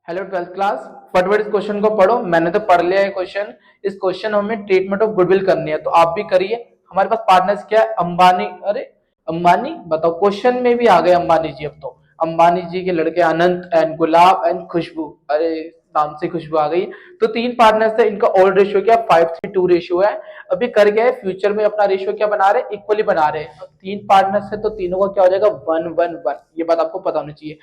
Hello twelfth class. फटाफट इस question को पढ़ो। मैंने तो पढ़ लिया है क्वेश्चन। इस क्वेश्चन हमें ट्रीटमेंट ऑफ गुडविल करनी है, तो आप भी करिए। हमारे पास पार्टनर्स क्या है? अंबानी। अरे अंबानी बताओ, क्वेश्चन में भी आ गए अंबानी जी। अब तो अंबानी जी के लड़के अनंत एंड गुलाब एंड खुशबू। अरे नाम से खुशबू आ गई। तो तीन पार्टनर्स है, इनका ओल्ड रेशियो क्या 5:3 रेशियो है। अभी कर गया है, फ्यूचर में अपना रेशियो क्या बना रहे हैं? इक्वली बना रहे हैं। अब तीन पार्टनर्स है तो तीनों का क्या हो जाएगा? 1:1:1। ये बात आपको पता होनी चाहिए।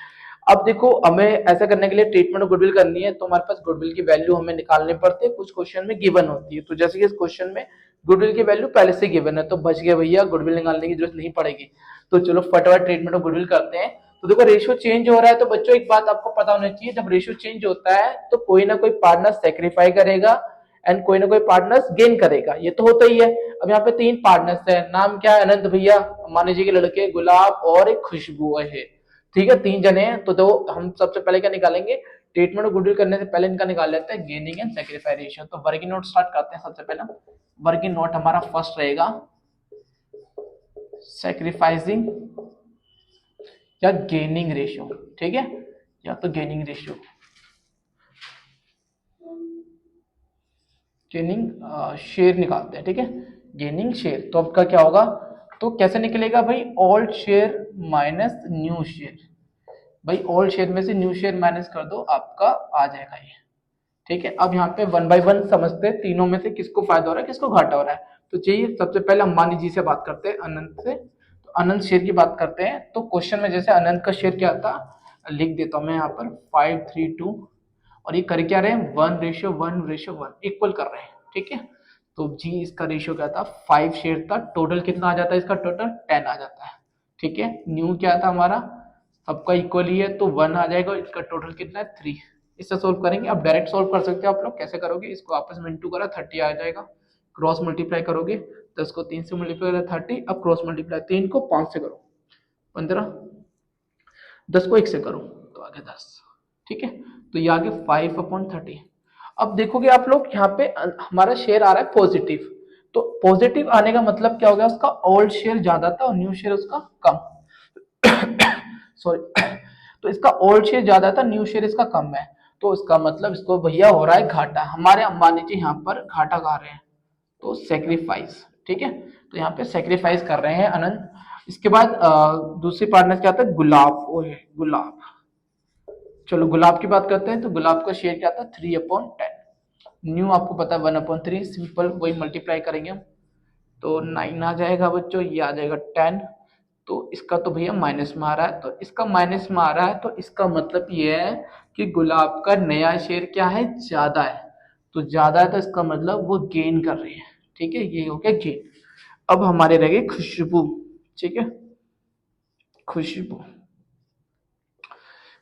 अब देखो, हमें ऐसा करने के लिए ट्रीटमेंट गुडविल करनी है, तो हमारे पास गुडविल की वैल्यू हमें निकालनी पड़ती है, कुछ क्वेश्चन में गिवन होती है। तो जैसे कि इस क्वेश्चन में गुडविल की वैल्यू पहले से गिवन है, तो बच गया भैया, गुडविल निकालने की जरूरत नहीं पड़ेगी। तो चलो फटाफट ट्रीटमेंट ऑफ गुडविल करते हैं। तो देखो, रेशियो चेंज हो रहा है, तो बच्चों एक बात आपको पता होनी चाहिए, जब रेशियो चेंज होता है तो कोई ना कोई पार्टनर सेक्रीफाई करेगा एंड कोई ना कोई पार्टनर्स गेन करेगा। ये तो होता ही है। अब यहाँ पे तीन पार्टनर्स है, नाम क्या है? अनंत भैया, मानी जी के लड़के, गुलाब और एक खुशबू है। ठीक है, तीन जने हैं। तो हम सबसे पहले क्या निकालेंगे? ट्रीटमेंट ऑफ गुडविल करने से पहले इनका निकाल लेते हैं गेनिंग एंड सेक्रीफाई रेशियो। तो वर्किंग नोट स्टार्ट करते हैं। सबसे पहले वर्किंग नोट हमारा फर्स्ट रहेगा सेक्रीफाइसिंग या गेनिंग रेशियो। ठीक है, या तो गेनिंग रेशियो, गेनिंग शेयर निकालते हैं। ठीक है, गेनिंग शेयर। तो आपका क्या होगा? तो कैसे निकलेगा भाई? Old share minus new share. भाई ओल्ड शेयर में से न्यू शेयर माइनस कर दो, आपका आ जाएगा ये। ठीक है, अब यहाँ पे 1/1 समझते हैं, तीनों में से किसको फायदा हो रहा है, किसको घाटा हो रहा है। तो चाहिए सबसे पहले अंबानी जी से बात करते हैं, अनंत से। तो अनंत शेयर की बात करते हैं। तो क्वेश्चन में जैसे अनंत का शेयर क्या था, लिख देता हूं मैं यहाँ पर 5:3:2। और ये कर क्या रहे हैं? 1:1:1 इक्वल कर रहे हैं। ठीक है, तो जी इसका रेशियो क्या था? 5 शेयर था। टोटल कितना आ जाता है इसका? टोटल 10 आ जाता है। ठीक है, न्यू क्या था हमारा? सबका इक्वल ही है, तो 1 आ जाएगा। इसका टोटल कितना है? 3। इससे सोल्व करेंगे। अब डायरेक्ट सोल्व कर सकते हो आप लोग। कैसे करोगे? इसको आपस में इंटू करा, 30 आ जाएगा। क्रॉस मल्टीप्लाई करोगे, 10 को 3 से मल्टीप्लाई करा 30। अब क्रॉस मल्टीप्लाई 3 को 5 से करो 15, 10 को 1 से करो तो आगे 10। ठीक है, तो ये आगे 5/30। अब देखोगे आप लोग, यहाँ पे हमारा शेयर आ रहा है पॉजिटिव। तो पॉजिटिव आने का मतलब क्या हो गया? उसका ओल्ड शेयर ज्यादा था और न्यू शेयर उसका कम। सॉरी। तो इसका ओल्ड शेयर ज्यादा था, न्यू शेयर इसका कम है। तो इसका मतलब इसको भैया हो रहा है घाटा। हमारे अंबानी जी यहाँ पर घाटा खा रहे हैं, तो सेक्रीफाइस। ठीक है, तो यहाँ पे सेक्रीफाइस कर रहे हैं अनंत। इसके बाद दूसरी पार्टनर क्या था? गुलाब। ओ है गुलाब। चलो गुलाब की बात करते हैं। तो गुलाब का शेयर क्या था? 3/10। न्यू आपको पता है 1/3। सिंपल वही मल्टीप्लाई करेंगे हम, तो 9 आ जाएगा बच्चों। ये आ जाएगा 10। तो इसका तो भैया माइनस में आ रहा है, तो इसका माइनस में आ रहा है, तो इसका मतलब ये है कि गुलाब का नया शेयर क्या है? ज्यादा है। तो ज्यादा है तो इसका मतलब वो गेन कर रही है। ठीक है, ये हो गया गेन। अब हमारे रह गए खुशबू। ठीक है, खुशबू।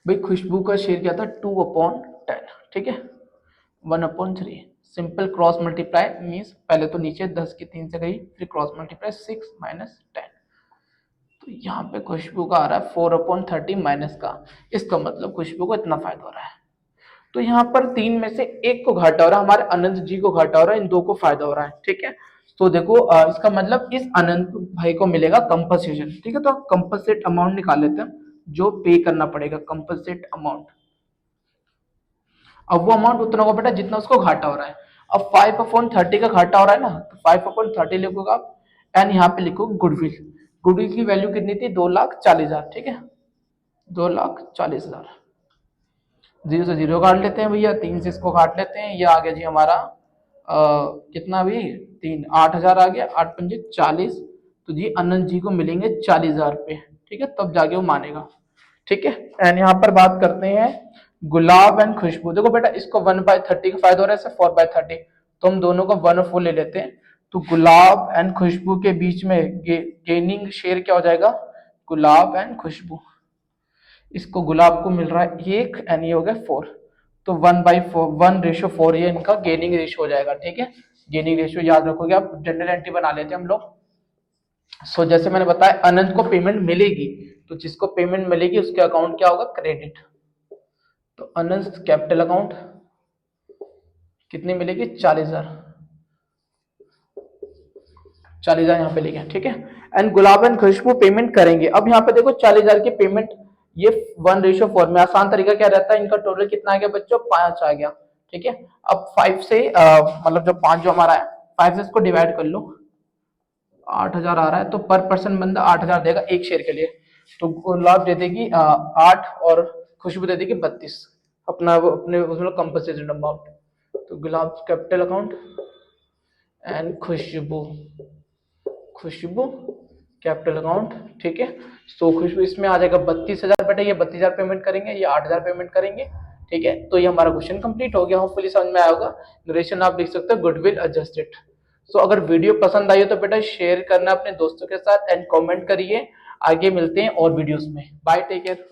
भाई खुशबू का शेयर क्या था? 2/10। ठीक है, 1/3। सिंपल क्रॉस मल्टीप्लाई मीन्स पहले तो नीचे 10 की 3 से गई, फिर क्रॉस मल्टीप्लाई 6 - 10। तो यहाँ पे खुशबू का आ रहा है 4/30 माइनस का। इसका मतलब खुशबू को इतना फायदा हो रहा है। तो यहाँ पर तीन में से एक को घाटा हो रहा है, हमारे अनंत जी को घाटा हो रहा है, इन दो को फायदा हो रहा है। ठीक है, तो देखो इसका मतलब इस अनंत भाई को मिलेगा कंपनसेशन। ठीक है, तो कंपनसेट अमाउंट निकाल लेते हैं, जो पे करना पड़ेगा कंपनसेट अमाउंट। अब वो अमाउंट उतना होगा बेटा जितना उसको घाटा हो रहा है। अब 5/30 का घाटा हो रहा है ना, तो 5/30 लिखोगे आप। एंड यहाँ पे लिखो गुडविल। गुडविल की वैल्यू कितनी थी? 2,40,000। ठीक है, 2,40,000। जीरो से जीरो काट लेते हैं भैया, 3 से इसको काट लेते हैं। ये आ गया जी हमारा कितना भी? 3, 8,000 आ गया। 8×5 = 40। तो जी अनंत जी को मिलेंगे 40,000 रुपये। ठीक है, तब जाके वो मानेगा। ठीक है, एंड यहाँ पर बात करते हैं गुलाब एंड खुशबू। देखो बेटा, इसको 1/30 का फायदा हो रहा है, 4/30। तो हम दोनों को 1/4 ले लेते हैं। तो गुलाब एंड खुशबू के बीच में गेनिंग शेयर क्या हो जाएगा? गुलाब एंड खुशबू। इसको गुलाब को मिल रहा है 1 एंड ये हो गया 4। तो 1/4, 1:4 ये इनका गेनिंग रेशियो हो जाएगा। ठीक है, गेनिंग रेशियो याद रखोगे आप। जनरल एंट्री बना लेते हैं हम लोग। सो जैसे मैंने बताया अनंत को पेमेंट मिलेगी, तो जिसको पेमेंट मिलेगी उसके अकाउंट क्या होगा? क्रेडिट। तो अनंत कैपिटल अकाउंट कितनी मिलेगी? 40,000। 40,000 यहाँ पे लिखे। ठीक है, and Gulab and Khushbu payment करेंगे। अब यहाँ पे देखो 40,000 की पेमेंट ये 1:4 में। आसान तरीका क्या रहता है, इनका टोटल कितना आ गया बच्चों, 5 आ गया। ठीक है, अब 5 से मतलब जो 5 जो हमारा है, 5 से इसको डिवाइड कर लो, 8,000 आ रहा है, तो पर पर्सन बंदा 8,000 देगा एक शेयर के लिए। तो गुलाब दे देगी 8 और खुशबू दे देगी 32, अपना वो अपने उसमें कंपनसेशन अमाउंट। तो Gulab capital account and Khushbu, Khushbu capital account. ठीक है, सो खुशबू इसमें आ जाएगा 32,000। बेटा ये 32,000 पेमेंट करेंगे, ये 8,000 पेमेंट करेंगे। ठीक है, तो ये हमारा क्वेश्चन कंप्लीट हो गया। होपफुली समझ में आया होगा। नरेशन आप लिख सकते हो गुडविल एडजस्टेड। सो अगर वीडियो पसंद आई हो तो बेटा शेयर करना अपने दोस्तों के साथ एंड कमेंट करिए। आगे मिलते हैं और वीडियोस में। Bye, take care.